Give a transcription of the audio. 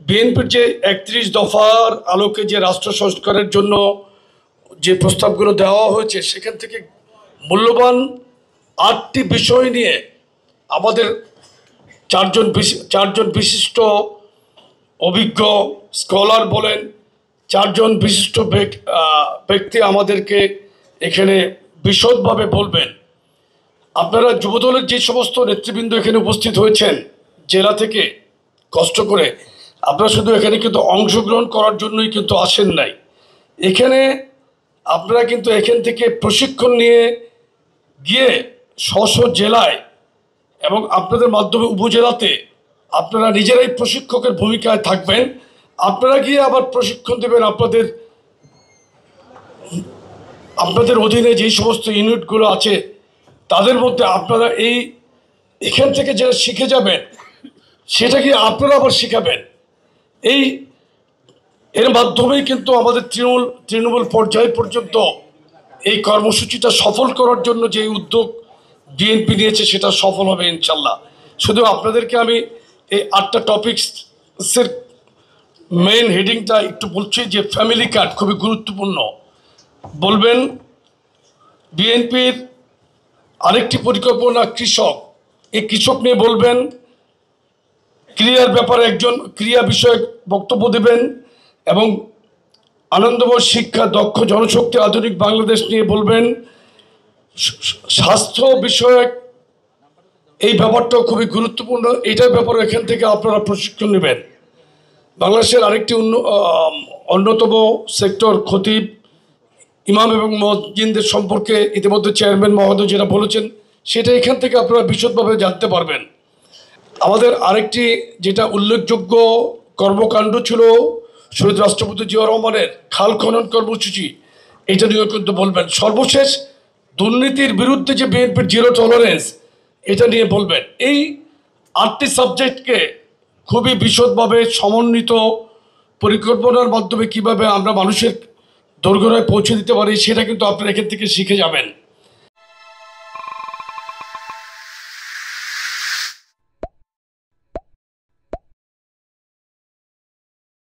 বিএনপির যে ৩১ দফার আলোকে যে রাষ্ট্র সংস্কারের জন্য যে প্রস্তাবগুলো দেওয়া হয়েছে সেখান থেকে মূল্যবান ৮টি বিষয় নিয়ে আমাদের চারজন বিশিষ্ট অভিজ্ঞ স্কলার বলেন, চারজন বিশিষ্ট ব্যক্তি আমাদেরকে এখানে বিশদভাবে বলবেন। আপনারা যুবদলের যে সমস্ত নেতৃবৃন্দ এখানে উপস্থিত হয়েছেন জেলা থেকে কষ্ট করে, আপনারা শুধু এখানে কিন্তু অংশগ্রহণ করার জন্যই কিন্তু আসেন নাই। এখানে আপনারা কিন্তু এখান থেকে প্রশিক্ষণ নিয়ে গিয়ে স্ব জেলায় এবং আপনাদের মাধ্যমে উপজেলাতে আপনারা নিজেরাই প্রশিক্ষকের ভূমিকায় থাকবেন। আপনারা গিয়ে আবার প্রশিক্ষণ দেবেন আপনাদের অধীনে যেই সমস্ত ইউনিটগুলো আছে তাদের মধ্যে। আপনারা এখান থেকে যেটা শিখে যাবেন সেটাকে আপনারা আবার শিখাবেন। এর মাধ্যমেই কিন্তু আমাদের তৃণমূল পর্যায় পর্যন্ত এই কর্মসূচিটা সফল করার জন্য যে উদ্যোগ বিএনপি নিয়েছে সেটা সফল হবে ইনশাল্লাহ। শুধু আপনাদেরকে আমি এই 8টা টপিক্সের মেইন হেডিংটা একটু বলছি যে ফ্যামিলি কার্ড খুবই গুরুত্বপূর্ণ বলবেন। বিএনপির আরেকটি পরিকল্পনা কৃষক, এই কৃষক নিয়ে বলবেন। ক্রিয়ার ব্যাপারে একজন ক্রিয়া বিষয়ক বক্তব্য দেবেন এবং আনন্দময় শিক্ষা, দক্ষ জনশক্তি, আধুনিক বাংলাদেশ নিয়ে বলবেন। স্বাস্থ্য বিষয়ক এই ব্যাপারটাও খুবই গুরুত্বপূর্ণ, এটার ব্যাপারে এখান থেকে আপনারা প্রশিক্ষণ নেবেন। বাংলাদেশের আরেকটি অন্যতম সেক্টর খতিব, ইমাম এবং মুয়াজ্জিনদের সম্পর্কে ইতিমধ্যে চেয়ারম্যান মহোদয় যেটা বলেছেন সেটা এখান থেকে আপনারা বিশদভাবে জানতে পারবেন। আমাদের আরেকটি যেটা উল্লেখযোগ্য কর্মকাণ্ড ছিল শহীদ রাষ্ট্রপতি জিয়াউর রহমানের খাল খনন কর্মসূচি, এটা নিয়েও কিন্তু বলবেন। সর্বশেষ দুর্নীতির বিরুদ্ধে যে বিএনপির জিরো টলারেন্স, এটা নিয়ে বলবেন। এই 8টি সাবজেক্টকে খুবই বিশদভাবে সমন্বিত পরিকল্পনার মাধ্যমে কিভাবে আমরা মানুষের দোরগোড়ায় পৌঁছে দিতে পারি সেটা কিন্তু আপনারা এখান থেকে শিখে যাবেন।